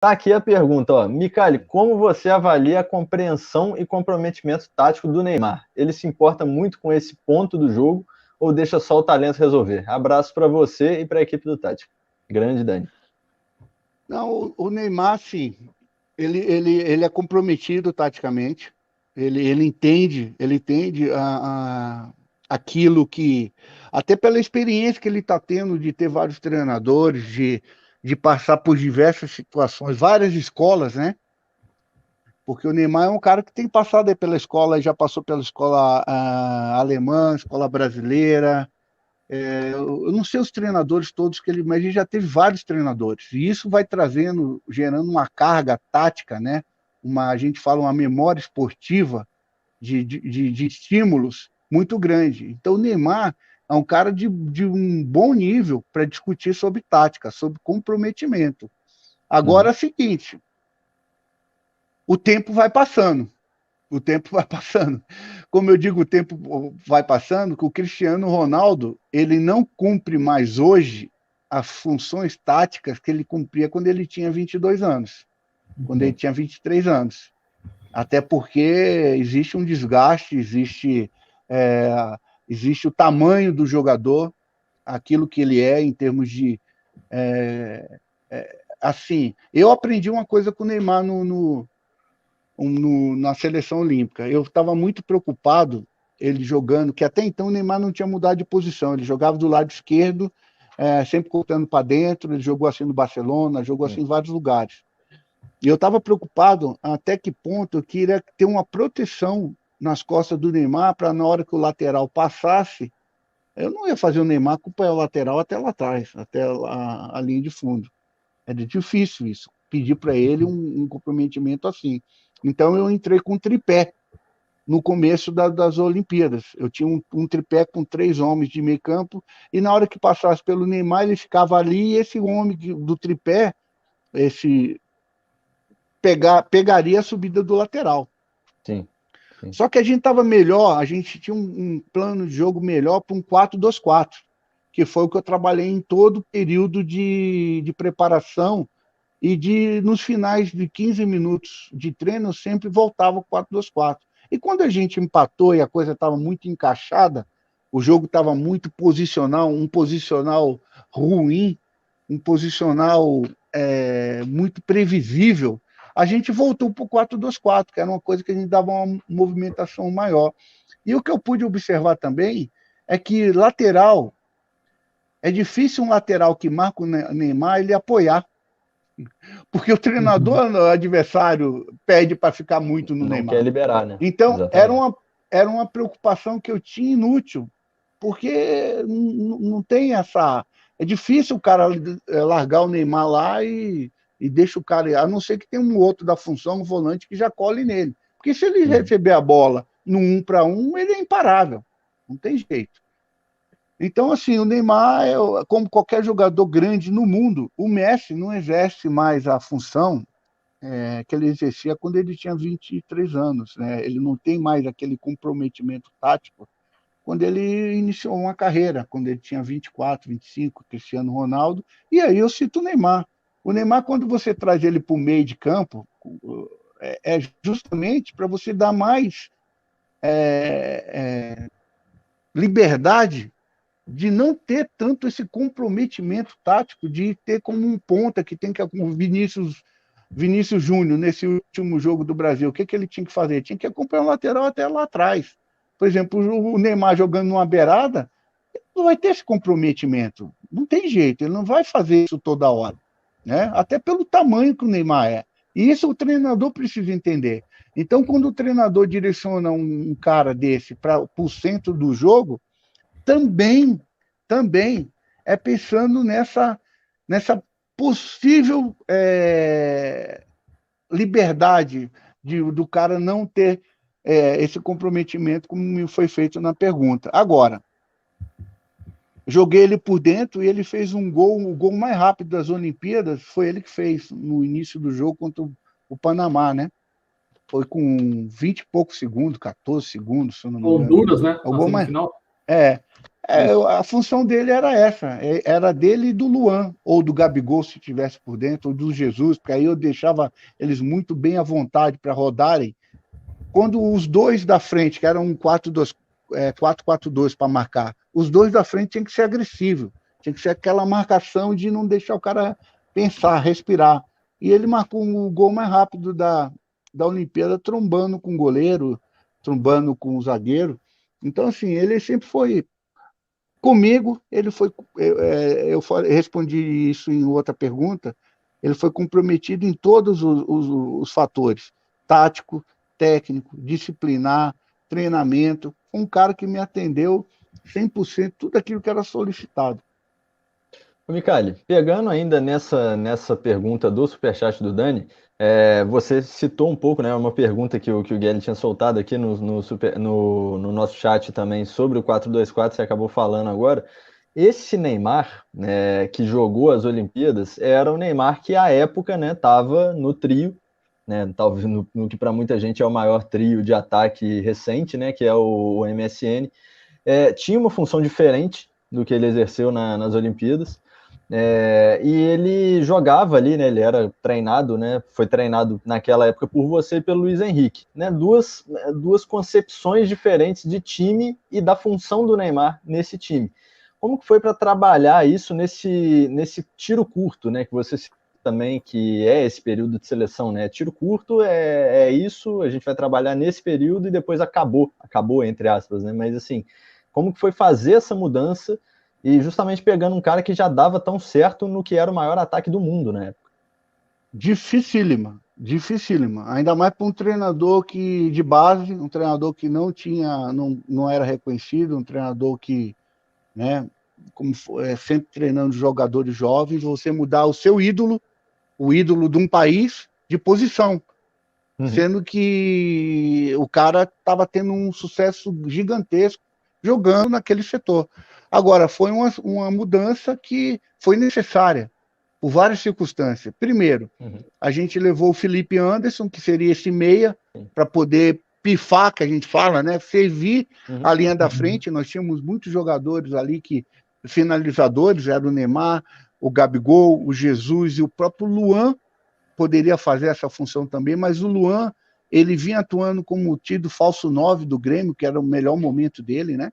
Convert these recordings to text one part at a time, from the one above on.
Tá aqui a pergunta, ó. Micali, como você avalia a compreensão e comprometimento tático do Neymar? Ele se importa muito com esse ponto do jogo ou deixa só o talento resolver? Abraço para você e para a equipe do Tático. Grande Dani. Não, o Neymar, sim, ele é comprometido taticamente, ele entende aquilo que, até pela experiência que ele está tendo de ter vários treinadores, de passar por diversas situações, várias escolas, né? Porque o Neymar é um cara que tem passado aí pela escola, já passou pela escola alemã, escola brasileira. Eu não sei os treinadores todos que ele, mas ele já teve vários treinadores. E isso vai trazendo, gerando uma carga tática, né? A gente fala uma memória esportiva de estímulos muito grande. Então, o Neymar é um cara de um bom nível para discutir sobre tática, sobre comprometimento. Agora é o seguinte: o tempo vai passando. O tempo vai passando. Como eu digo, o tempo vai passando, que o Cristiano Ronaldo ele não cumpre mais hoje as funções táticas que ele cumpria quando ele tinha 22 anos, quando ele tinha 23 anos. Até porque existe um desgaste, existe o tamanho do jogador, aquilo que ele é em termos de... assim, eu aprendi uma coisa com o Neymar na seleção olímpica. Eu estava muito preocupado ele jogando, que até então o Neymar não tinha mudado de posição, ele jogava do lado esquerdo, sempre cortando para dentro, ele jogou assim no Barcelona, jogou assim em vários lugares. E eu estava preocupado até que ponto eu queria ter uma proteção nas costas do Neymar para na hora que o lateral passasse, eu não ia fazer o Neymar acompanhar o lateral até lá atrás, até a linha de fundo. Era difícil isso, pedir para ele um comprometimento assim. Então eu entrei com um tripé no começo das Olimpíadas. Eu tinha um tripé com 3 homens de meio campo, e na hora que passasse pelo Neymar, ele ficava ali, e esse homem do tripé, esse pegaria a subida do lateral. Sim, sim. Só que a gente estava melhor, a gente tinha um plano de jogo melhor para um 4-2-4, que foi o que eu trabalhei em todo o período de preparação, e nos finais de 15 minutos de treino, eu sempre voltava ao 4-2-4. E quando a gente empatou e a coisa estava muito encaixada, o jogo estava muito posicional, um posicional ruim, um posicional muito previsível, a gente voltou para o 4-2-4, que era uma coisa que a gente dava uma movimentação maior. E o que eu pude observar também é que lateral, é difícil um lateral que marca o Neymar ele apoiar, porque o treinador adversário pede para ficar muito no Não quer Neymar. liberar, né? Então, Exatamente. era uma preocupação que eu tinha inútil, porque não tem essa... É difícil o cara largar o Neymar lá e deixa o cara... A não ser que tenha um outro da função, um volante, que já cole nele. Porque se ele receber a bola no 1-1, ele é imparável. Não tem jeito. Então, assim, o Neymar, como qualquer jogador grande no mundo, o Messi não exerce mais a função que ele exercia quando ele tinha 23 anos. Né? Ele não tem mais aquele comprometimento tático quando ele iniciou uma carreira, quando ele tinha 24, 25, Cristiano Ronaldo, e aí eu cito o Neymar. O Neymar, quando você traz ele para o meio de campo, é justamente para você dar mais liberdade de não ter tanto esse comprometimento tático, de ter como um ponta que tem que... O Vinícius Júnior, nesse último jogo do Brasil, o que ele tinha que fazer? Tinha que acompanhar o lateral até lá atrás. Por exemplo, o Neymar jogando numa beirada, não vai ter esse comprometimento. Não tem jeito, ele não vai fazer isso toda hora. Né? Até pelo tamanho que o Neymar é. E isso o treinador precisa entender. Então, quando o treinador direciona um cara desse para o centro do jogo, também, também é pensando nessa possível liberdade do cara não ter esse comprometimento, como foi feito na pergunta. Agora, joguei ele por dentro e ele fez um gol, o gol mais rápido das Olimpíadas foi ele que fez no início do jogo contra o Panamá, né? Foi com 20 e poucos segundos, 14 segundos, se eu não me engano. Honduras, né? É o Na gol mais... semifinal. A função dele era essa, era dele e do Luan, ou do Gabigol, se tivesse por dentro, ou do Jesus, porque aí eu deixava eles muito bem à vontade para rodarem. Quando os dois da frente, que eram um 4-4-2 para marcar, os dois da frente tinham que ser agressivos, tinha que ser aquela marcação de não deixar o cara pensar, respirar. E ele marcou o gol mais rápido da Olimpíada, trombando com o goleiro, trombando com o zagueiro. Então, assim, ele sempre foi. Comigo, ele foi. Eu respondi isso em outra pergunta. Ele foi comprometido em todos os fatores: tático, técnico, disciplinar, treinamento. Um cara que me atendeu 100% tudo aquilo que era solicitado. Micali, pegando ainda nessa pergunta do Superchat do Dani, você citou um pouco, né, uma pergunta que o Guilherme tinha soltado aqui no nosso chat também sobre o 4-2-4, você acabou falando agora. Esse Neymar, né, que jogou as Olimpíadas, era o Neymar que, à época, né, estava no trio, né, talvez no que para muita gente é o maior trio de ataque recente, né, que é o MSN. Tinha uma função diferente do que ele exerceu nas Olimpíadas. E ele jogava ali, né? Ele era treinado, né? Foi treinado naquela época por você e pelo Luiz Henrique, né? Duas concepções diferentes de time e da função do Neymar nesse time. Como que foi para trabalhar isso nesse tiro curto, né? Que você também, que é esse período de seleção, né? Tiro curto é isso, a gente vai trabalhar nesse período e depois acabou entre aspas, né? Mas assim, como que foi fazer essa mudança? E justamente pegando um cara que já dava tão certo no que era o maior ataque do mundo na época. Dificílima. Ainda mais para um treinador de base, um treinador que não era reconhecido, um treinador que, né, como sempre treinando jogadores jovens, você mudar o seu ídolo, o ídolo de um país, de posição. Sendo que o cara estava tendo um sucesso gigantesco jogando naquele setor. Agora, foi uma mudança que foi necessária, por várias circunstâncias. Primeiro, a gente levou o Felipe Anderson, que seria esse meia, para poder pifar, que a gente fala, né? Servir a linha da frente. Nós tínhamos muitos jogadores ali finalizadores, era o Neymar, o Gabigol, o Jesus e o próprio Luan poderia fazer essa função também, mas o Luan, ele vinha atuando como tido falso 9 do Grêmio, que era o melhor momento dele, né?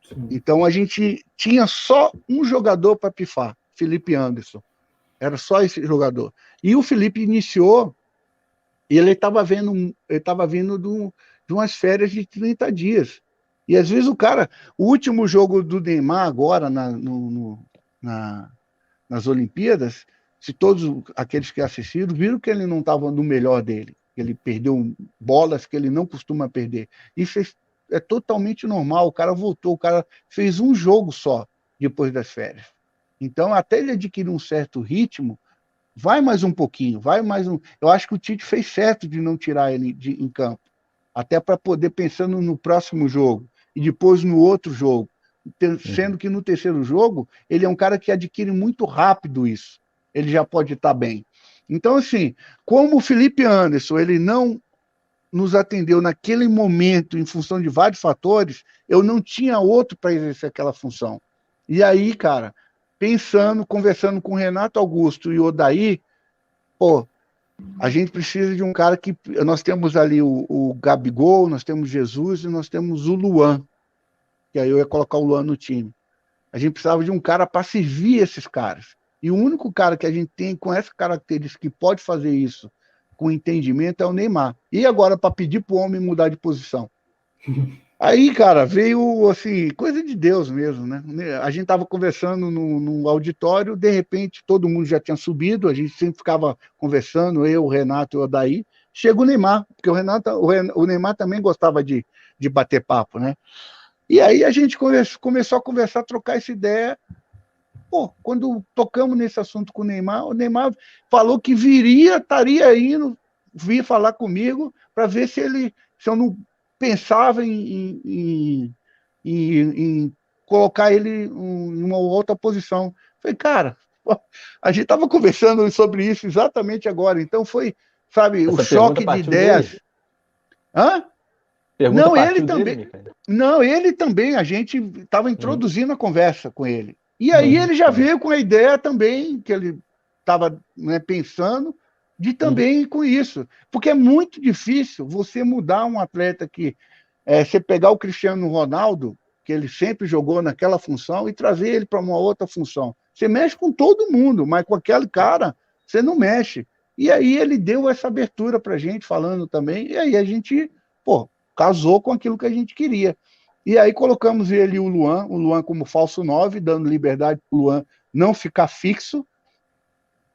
Sim. Então a gente tinha só um jogador para pifar, Felipe Anderson. Era só esse jogador. E o Felipe iniciou, e ele estava vindo de umas férias de 30 dias. E às vezes o último jogo do Neymar agora nas Olimpíadas, se todos aqueles que assistiram viram que ele não estava no melhor dele, que ele perdeu bolas que ele não costuma perder. Isso é totalmente normal. O cara voltou, o cara fez um jogo só depois das férias. Então, até ele adquirir um certo ritmo, vai mais um pouquinho, Eu acho que o Tite fez certo de não tirar ele em campo, até para poder, pensando no próximo jogo e depois no outro jogo, sendo que no terceiro jogo ele é um cara que adquire muito rápido isso. Ele já pode estar bem. Então, assim, como o Felipe Anderson, ele não nos atendeu naquele momento em função de vários fatores, eu não tinha outro para exercer aquela função. E aí, cara, conversando com o Renato Augusto e o Odair, a gente precisa de um cara que... Nós temos ali o Gabigol, nós temos Jesus e nós temos o Luan, que aí eu ia colocar o Luan no time. A gente precisava de um cara para servir esses caras. E o único cara que a gente tem com essa característica que pode fazer isso com entendimento é o Neymar. E agora, para pedir para o homem mudar de posição? Aí, cara, veio, assim, coisa de Deus mesmo, né? A gente estava conversando no auditório, de repente todo mundo já tinha subido, a gente sempre ficava conversando, eu, o Renato e o Odair. Chega o Neymar, porque o Neymar também gostava de bater papo, né? E aí a gente começou a conversar, a trocar essa ideia. Quando tocamos nesse assunto com o Neymar falou que estaria indo vir falar comigo para ver se eu não pensava em colocar ele em uma outra posição. Falei, cara, a gente estava conversando sobre isso exatamente agora. Então foi, sabe, o choque de ideias. Hã? Pergunta Não, ele partiu também. dele, Micael? Não, ele também. A gente estava introduzindo a conversa com ele. E aí ele já veio com a ideia também, que ele estava, né, pensando, de também ir com isso. Porque é muito difícil você mudar um atleta que... você pegar o Cristiano Ronaldo, que ele sempre jogou naquela função, e trazer ele para uma outra função. Você mexe com todo mundo, mas com aquele cara, você não mexe. E aí ele deu essa abertura para a gente, falando também, e aí a gente, casou com aquilo que a gente queria. E aí colocamos ele e o Luan como falso 9, dando liberdade para o Luan não ficar fixo,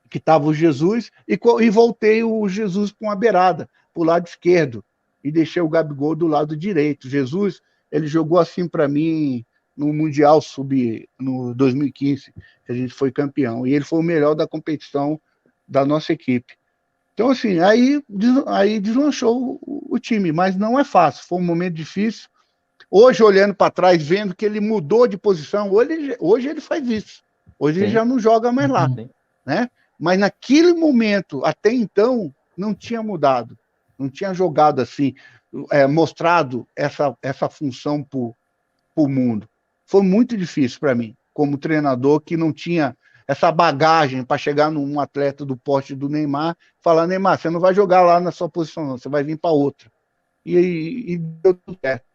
que estava o Jesus, e voltei o Jesus para uma beirada, para o lado esquerdo, e deixei o Gabigol do lado direito. Jesus, ele jogou assim para mim no Mundial no 2015, que a gente foi campeão, e ele foi o melhor da competição da nossa equipe. Então, assim, aí deslanchou o time, mas não é fácil, foi um momento difícil. Hoje, olhando para trás, vendo que ele mudou de posição, hoje ele faz isso. Hoje ele já não joga mais lá, né? Mas naquele momento, até então, não tinha mudado. Não tinha jogado assim, mostrado essa função para o mundo. Foi muito difícil para mim, como treinador, que não tinha essa bagagem para chegar num atleta do porte do Neymar, falar: Neymar, você não vai jogar lá na sua posição, não, você vai vir para outra. E deu tudo certo.